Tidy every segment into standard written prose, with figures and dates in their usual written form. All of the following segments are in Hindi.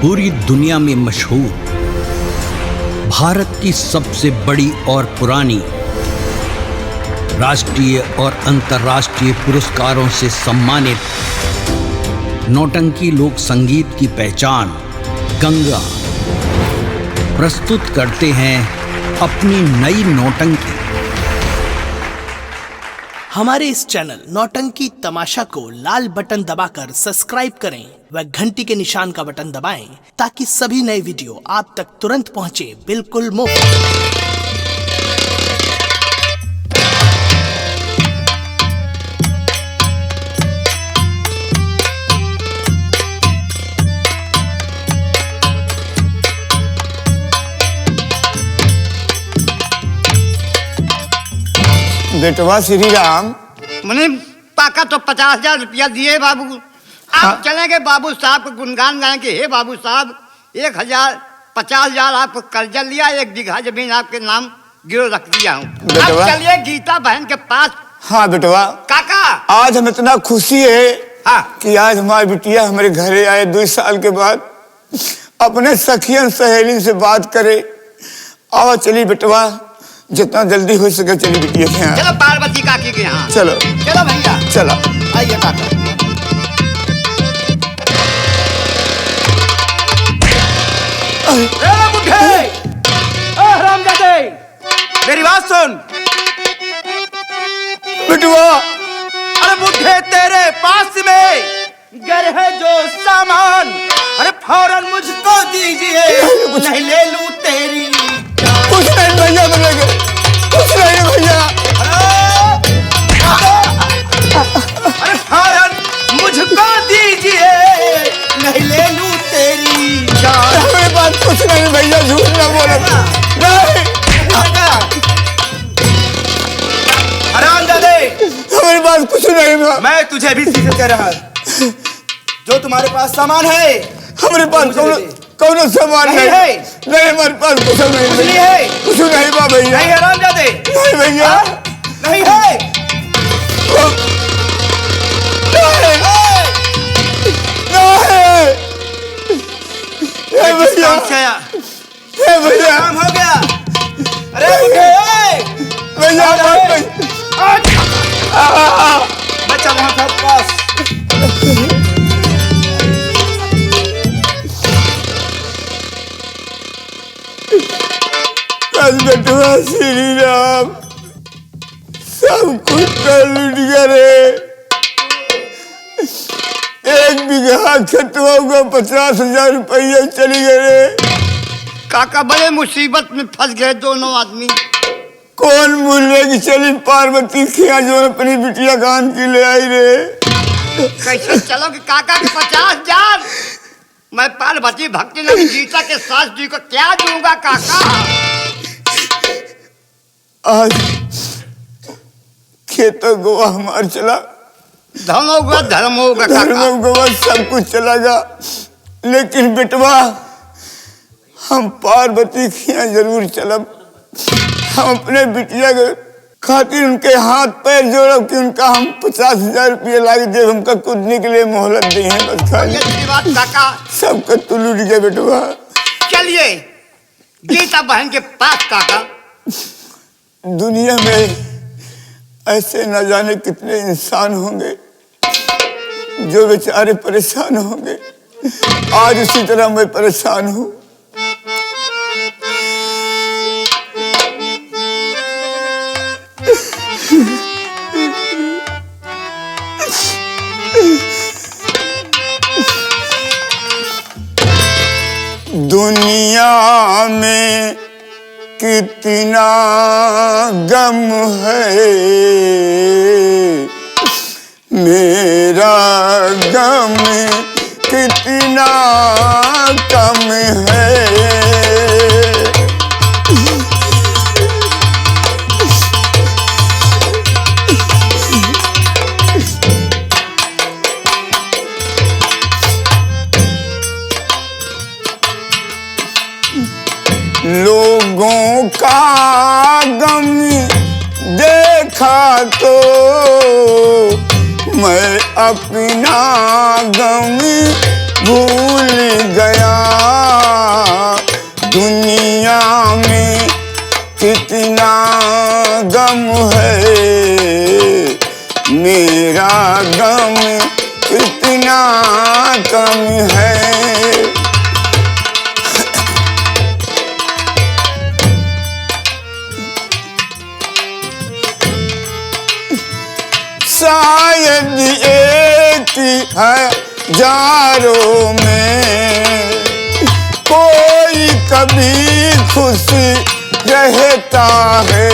पूरी दुनिया में मशहूर, भारत की सबसे बड़ी और पुरानी, राष्ट्रीय और अंतर्राष्ट्रीय पुरस्कारों से सम्मानित नौटंकी लोक संगीत की पहचान गंगा प्रस्तुत करते हैं अपनी नई नौटंकी। हमारे इस चैनल नौटंकी तमाशा को लाल बटन दबाकर सब्सक्राइब करें व घंटी के निशान का बटन दबाएं ताकि सभी नए वीडियो आप तक तुरंत पहुंचे, बिल्कुल मुफ्त। बेटवा श्री राम, मैंने पाका तो 50,000 रुपया दिए बाबू। आप चलेंगे बाबू साहब को गुणगान गाएं कि हे बाबू साहब 50,000 आपको कर्जा लिया, 1 बीघा जमीन आपके नाम गिरो रख दिया हूँ। अब चलिए गीता बहन के पास। हाँ बेटवा काका, आज हम इतना खुशी है कि आज हमारी बिटिया हमारे घरे आए 2 साल के बाद, अपने सखियन सहेली से बात करे। आओ चलिए बेटवा, जितना जल्दी हो सके चलिए बिटिया के यहाँ। चलो पार्वती काकी के यहाँ चलो चलो भैया, चलो आइए काका। मेरी बात सुन बेटवा। अरे बुढ़े तेरे पास में घर है जो सामान, अरे फौरन मुझको दीजिए, नहीं ले लूं तेरी। कुछ नहीं भैया, मिलेंगे कुछ नहीं भैया। अरे फौरन मुझको दीजिए, नहीं ले लूं तेरी जान। हमारे पास कुछ नहीं भैया, झूठ ना बोलो। नहीं हरामजादे, हमारे पास कुछ नहीं। मैं तुझे भी सीधे कह रहा, जो तुम्हारे पास सामान है हमारे पास कौन सामान नहीं है। नहीं हमारे पास कुछ नहीं कुछ नहीं है, कुछ नहीं बा भैया। नहीं हरामजादे, नहीं भैया, नहीं है। भैया काम हो गया। अरे बुढ़े भैया मैं चल रहा था पास। बेटवा श्री राम, सब कुछ कर लूट गया रे। 1 बीघा खेतवा हुआ 50,000 रुपया चली गए रे। काका बड़े मुसीबत में फंस गए दोनों आदमी। कौन बोले कि चली पार्वती खिया जो अपनी बिटिया गान की ले आई रे। कैसे चलोगे काका के 50,000? मैं पार्वती भक्ति नगर गीता के सास जी को क्या दूंगा काका? आज खेतों गोवा हमार चला, धन होगा धर्म होगा धर्म काका। गोवा सब कुछ चला जा, लेकिन बेटवा हम पार्वती खिया जरूर चलब। हम अपने बिटिया के खातिर उनके हाथ पैर जोड़ब कि उनका हम 50,000 रुपये लागे दे, हमका कूदने के लिए मोहलत दी है बस खाली। ये बात काका, सबका तू लूट गया बेटवा। चलिए गीता बहन के पास काका। दुनिया में ऐसे न जाने कितने इंसान होंगे जो बेचारे परेशान होंगे। आज उसी तरह मैं परेशान हूँ। दुनिया में कितना गम है, मेरा गम कितना कम है। लोगों का गम देखा तो मैं अपना गम भूल गया। काम है। शायद एक हजारों में कोई कभी खुश रहता है,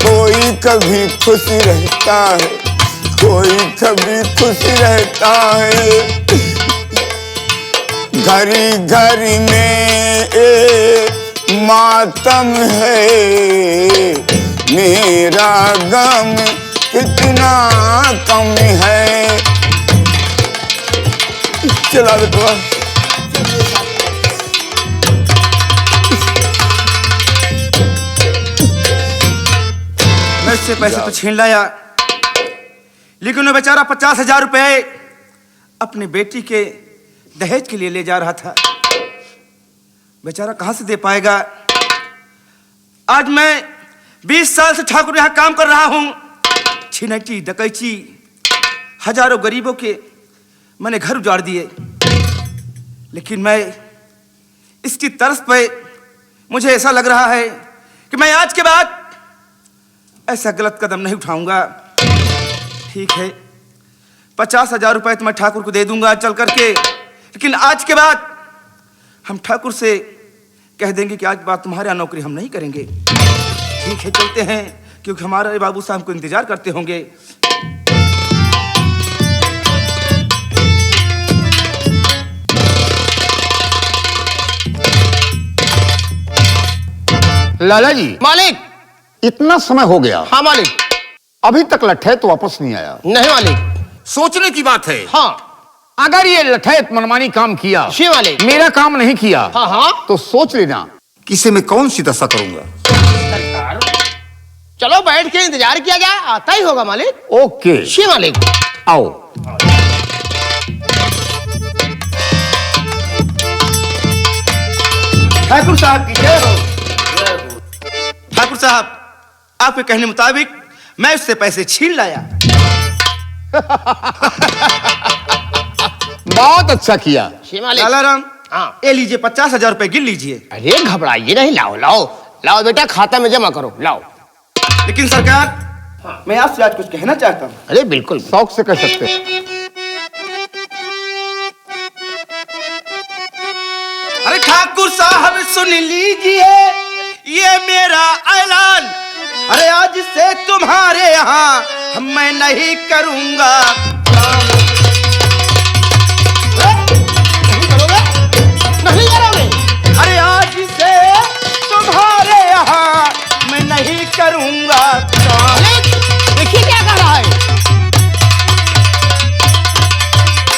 कोई कभी खुश रहता है, कोई कभी खुश रहता है। घड़ी घड़ी में एक मातम है, मेरा गम कितना कम है। चला बेटवा। मैं इससे पैसे तो छीन लाया, लेकिन वो बेचारा 50,000 रुपए अपनी बेटी के दहेज के लिए ले जा रहा था। बेचारा कहां से दे पाएगा। आज मैं 20 साल से ठाकुर यहां काम कर रहा हूं। छिनैती डकैती हजारों गरीबों के मैंने घर उजाड़ दिए, लेकिन मैं इसकी तरस पे मुझे ऐसा लग रहा है कि मैं आज के बाद ऐसा गलत कदम नहीं उठाऊंगा। ठीक है, 50,000 रुपए तो मैं ठाकुर को दे दूंगा चल करके, लेकिन आज के बाद हम ठाकुर से कह देंगे कि आज के बाद तुम्हारे यहाँ नौकरी हम नहीं करेंगे। ठीक है, चलते हैं, क्योंकि हमारे बाबू साहब को इंतजार करते होंगे। लाला जी, मालिक। इतना समय हो गया, हाँ मालिक। अभी तक लठैत वापस नहीं आया। नहीं मालिक। सोचने की बात है। हाँ। अगर ये लठैत मनमानी काम किया, जी मालिक, मेरा काम नहीं किया, हाँ हाँ, तो सोच लेना कि इसे मैं कौन सी दशा करूंगा। चलो बैठ के इंतजार किया जाए, आता ही होगा मालिक। ओके जी मालिक। आओ। ठाकुर साहब की जय हो। ठाकुर साहब, आपके कहने मुताबिक मैं उससे पैसे छीन लाया। बहुत अच्छा किया। जी मालिक। लाला राम, हाँ। ये लीजिए 50,000 रुपए गिन लीजिए। अरे घबराइए नहीं, लाओ लाओ लाओ बेटा, खाता में जमा करो, लाओ। लेकिन सरकार, मैं आपसे आज कुछ कहना चाहता हूँ। अरे बिल्कुल, शौक से कह सकते हैं। अरे ठाकुर साहब सुन लीजिए ये मेरा ऐलान। अरे आज से तुम्हारे यहाँ मैं नहीं करूंगा। नहीं करोगे? नहीं करोगे? अरे आज से तुम्हारे यहाँ मैं नहीं करूंगा। मालिक, देखिए क्या कर रहा है।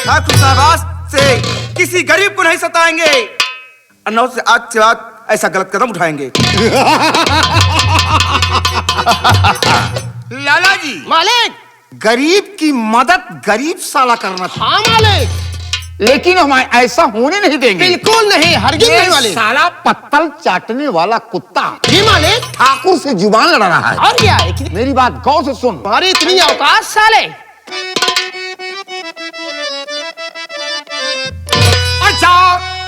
ठाकुर साहब आज से किसी गरीब को नहीं सताएंगे, और से आज के बाद ऐसा गलत कदम उठाएंगे। लाला जी, मालिक। गरीब की मदद गरीब साला करना था, हाँ मालिक, लेकिन हम ऐसा होने नहीं देंगे। बिल्कुल नहीं, हरगिज ये नहीं मालिक। साला पत्तल चाटने वाला कुत्ता जी मालिक। ठाकुर से जुबान लड़ा रहा है। और क्या है? मेरी बात गौर से सुन। तुम्हारी इतनी औकात साले। अच्छा,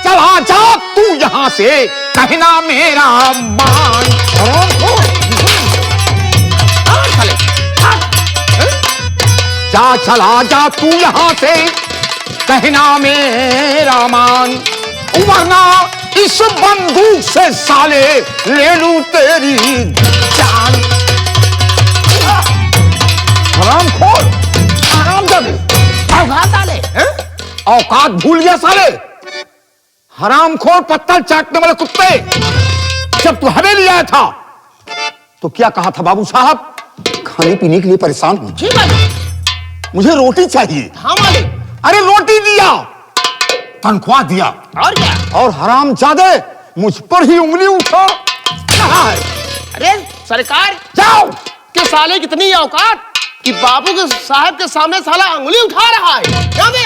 चला जा तू यहाँ से, कहना मेरा मान। साले, जा चला जा तू यहाँ से, कहना मेरा मान, वरना इस बंदूक से साले ले लूं तेरी जान। हरामखोर, हरामजादे, औकात साले। औकात भूल गया साले। हरामखोर पत्थर चाटने वाले कुत्ते, जब तू हवेली आया था तो क्या कहा था बाबू साहब? खाने पीने के लिए परेशान हूं, जी मालिक। मुझे रोटी चाहिए। हाँ मालिक। अरे रोटी दिया, तनख्वाह दिया, और क्या? और हरामजादे मुझ पर ही उंगली उठा रहा है। अरे सरकार, जाओ। के साले कितनी औकात कि बाबू के साहब के सामने साला अंगुली उठा रहा है। क्या बे?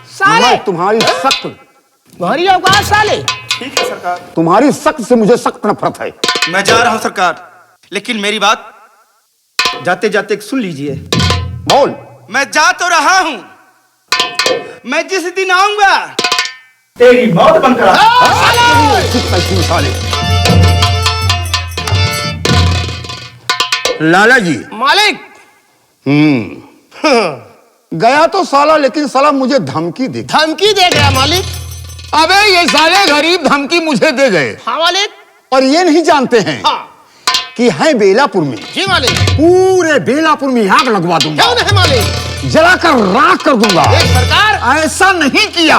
साले, मैं तुम्हारी सख्त, तुम्हारी औकात साले। ठीक है सरकार, तुम्हारी सख्त से मुझे सख्त नफरत है। मैं जा रहा हूं सरकार, लेकिन मेरी बात जाते जाते सुन लीजिए। बोल। मैं जा तो रहा हूं, मैं जिस दिन आऊंगा तेरी मौत बनकर साले। लाला जी। मालिक। गया तो साला, लेकिन साला मुझे धमकी दे। धमकी दे गया मालिक? अबे ये साले गरीब धमकी मुझे दे गए। हाँ मालिक। और ये नहीं जानते हैं हाँ। कि है बेलापुर में। जी मालिक। पूरे बेलापुर में आग लगवा दूंगा। क्यों नहीं मालिक? जलाकर राख कर दूंगा। सरकार ऐसा नहीं किया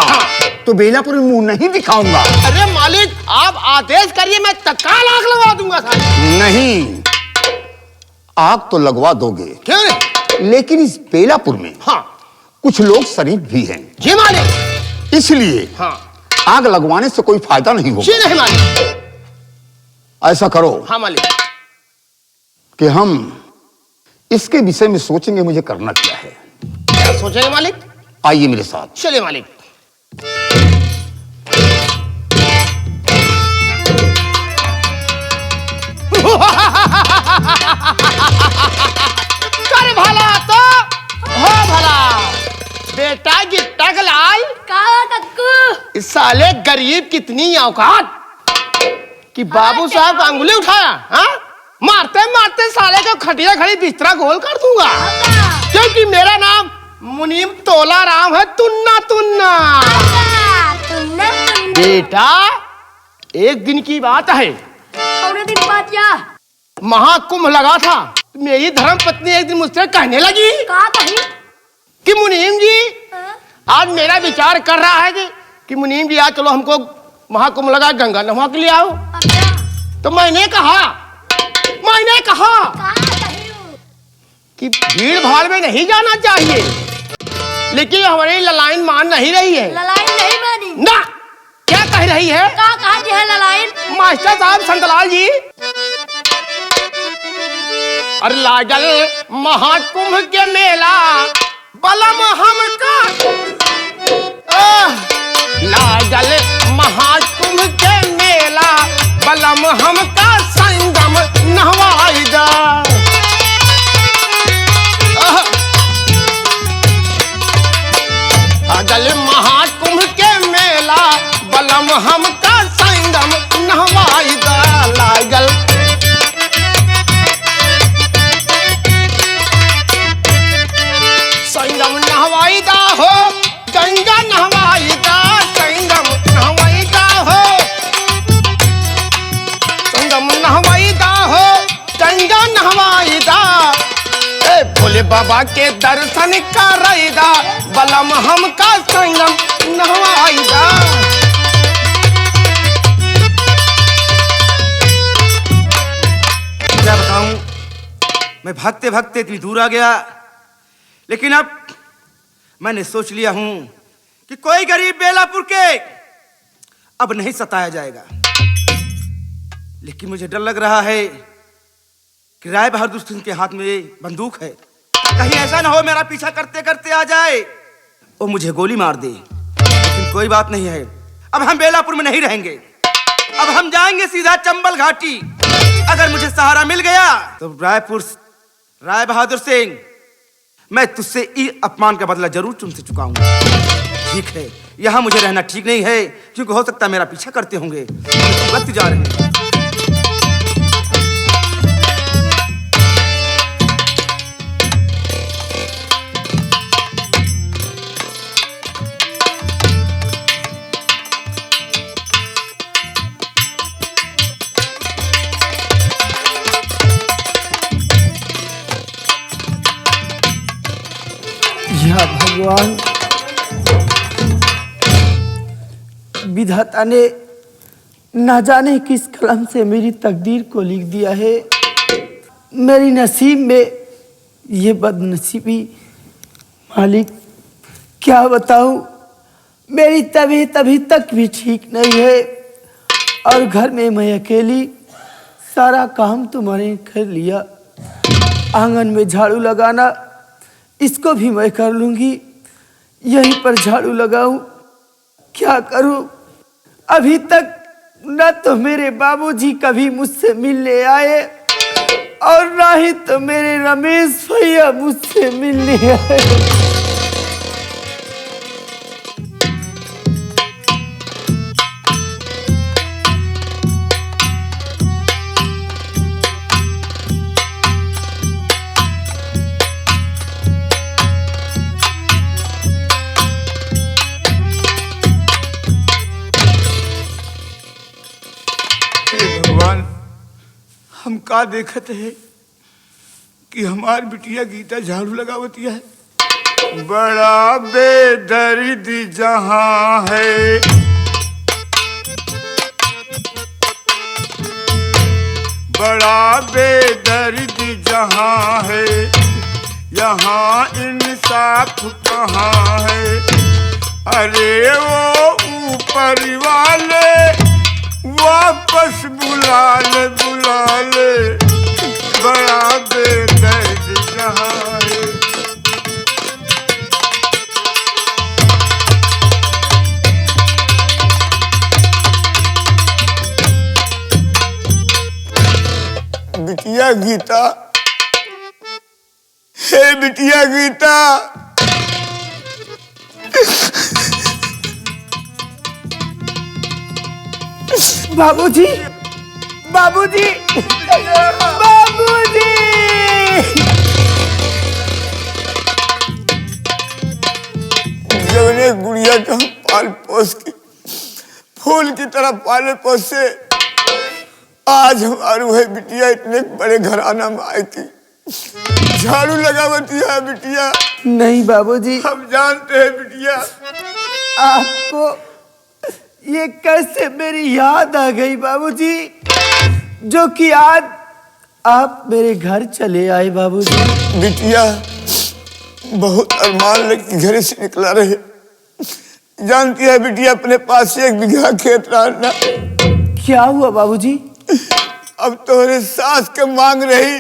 तो बेलापुर में मुंह नहीं दिखाऊंगा। अरे मालिक आप आदेश करिए, मैं तत्काल आग लगा दूंगा साहब। नहीं, आग तो लगवा दोगे। क्यों नहीं? लेकिन इस बेलापुर में हाँ कुछ लोग शरीफ भी हैं। जी मालिक। इसलिए हाँ आग लगवाने से कोई फायदा नहीं होगा। जी नहीं मालिक। ऐसा करो हाँ मालिक कि हम इसके विषय में सोचेंगे मुझे करना क्या है। क्या सोचेंगे मालिक? आइए मेरे साथ। चलिए मालिक। कर भला तो हो भला। बेटा गिट्टा का लाल इस साले गरीब कितनी औकात कि बाबू साहब का अंगुली उठाया। हाँ मारते मारते साले को खटिया खड़ी बिस्तरा गोल कर दूंगा, क्योंकि मेरा नाम मुनीम तोला राम है। तुन्ना तुन्ना। बेटा एक दिन की बात है, महाकुंभ लगा था। मेरी धर्म पत्नी एक दिन मुझसे कहने लगी कि मुनीम जी आज मेरा विचार कर रहा है कि मुनीम जी आज चलो हमको महाकुंभ लगा गंगा नहा के लिए आओ। तो मैंने कहा कि भीड़ भाड़ में नहीं जाना चाहिए, लेकिन हमारी ललाइन मान नहीं रही है। ललाइन नहीं मानी ना क्या कह रही है? का कहा जी है ललाइन? मास्टर साहब संतलाल जी, और लागल महाकुंभ के मेला बलम हमका। लागल महाकुंभ के मेला बलम हमका संगम नहवाई दा। लागल महाकुंभ के मेला बलम हमका संगम नहवाई दा। लागल संगम नहवाई दा हो, गंगा नहवाई दा। संगम नहवाई दा हो, संगम नहवाई दा हो, गंगा नहवाई दा। ए भोले बाबा के दर्शन कराई दा, बलम हमका संगम नहवाई दा। क्या बताऊं, मैं भागते भागते इतनी दूर आ गया, लेकिन अब मैंने सोच लिया हूं कि कोई गरीब बेलापुर के अब नहीं सताया जाएगा। लेकिन मुझे डर लग रहा है कि राय बहादुर सिंह के हाथ में बंदूक है, कहीं ऐसा ना हो मेरा पीछा करते करते आ जाए और मुझे गोली मार दे। लेकिन कोई बात नहीं है, अब हम बेलापुर में नहीं रहेंगे, अब हम जाएंगे सीधा चंबल घाटी। अगर मुझे सहारा मिल गया तो राय बहादुर सिंह, मैं तुझसे इस अपमान का बदला जरूर तुमसे चुकाऊंगा। ठीक है, यहां मुझे रहना ठीक नहीं है, क्योंकि हो सकता है मेरा पीछा करते होंगे। वक्त जा रहे हैं। या भगवान, विधाता ने ना जाने किस कलम से मेरी तकदीर को लिख दिया है। मेरी नसीब में ये बदनसीबी, मालिक क्या बताऊं। मेरी तबीयत अभी तक भी ठीक नहीं है, और घर में मैं अकेली सारा काम तुम्हारे कर लिया। आंगन में झाड़ू लगाना इसको भी मैं कर लूंगी, यहीं पर झाड़ू लगाऊं। क्या करूं, अभी तक न तो मेरे बाबूजी कभी मुझसे मिलने आए, और ना ही तो मेरे रमेश भैया मुझसे मिलने आए। हम का देखते है कि हमार बिटिया गीता झाड़ू लगावती है। बड़ा बेदर्द जहां है, बड़ा बेदर्द जहां है, यहाँ इंसाफ कहाँ है। अरे वो ऊपर वाले वापस बुला ले, बुला ले, बड़ा बेदर्द जहां है। बिटिया गीता, हे बिटिया गीता, बाबूजी, बाबूजी, बाबूजी। जवने गुड़िया का पाल पोस के फूल की तरह पाले पोसे, आज हमारी वह बिटिया इतने बड़े घराना में आई थी, झाड़ू लगावती है बिटिया। नहीं बाबूजी, हम जानते हैं बिटिया। आपको ये कैसे मेरी याद आ गई बाबूजी, जो कि आज आप मेरे घर चले आए बाबूजी। बिटिया बहुत अरमान लेके घर से निकला रहे, जानती है बिटिया अपने पास से 1 बीघा खेत रहना। क्या हुआ बाबूजी? अब तोहरे सास के मांग रही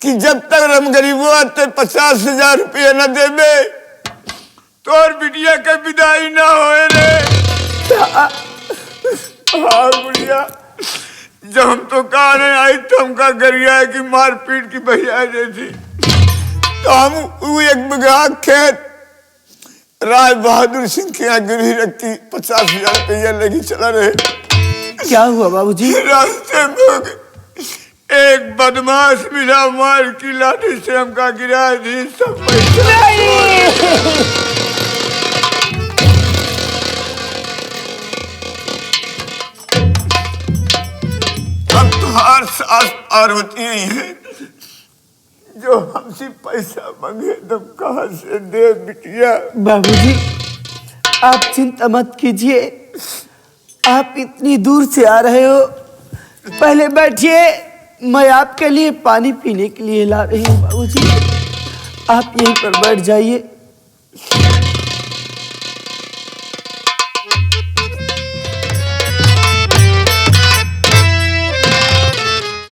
कि जब तक हम गरीबों ते 50,000 रुपया न देबे तोर बिटिया के विदाई ना होए रे। हाँ बुढ़िया, जब हम तो कहने आई तो हमका गरिया की मारपीट की बहिया थी, तो हम वो 1 बीघा खेत राय बहादुर सिंह के यहाँ गिरवी रखी, 50,000 रुपया लेके चला रहे। क्या हुआ बाबूजी? रास्ते में एक बदमाश मिला, मार की लाठी से हमका गिरा दी सब पैसा। अब तुम्हार सास पार्वती है जो हमसे पैसा मांगे, तुम कहाँ से दे बिटिया? बाबूजी आप चिंता मत कीजिए, आप इतनी दूर से आ रहे हो, पहले बैठिए, मैं आपके लिए पानी पीने के लिए ला रही हूँ। बाबूजी आप यहीं पर बैठ जाइए।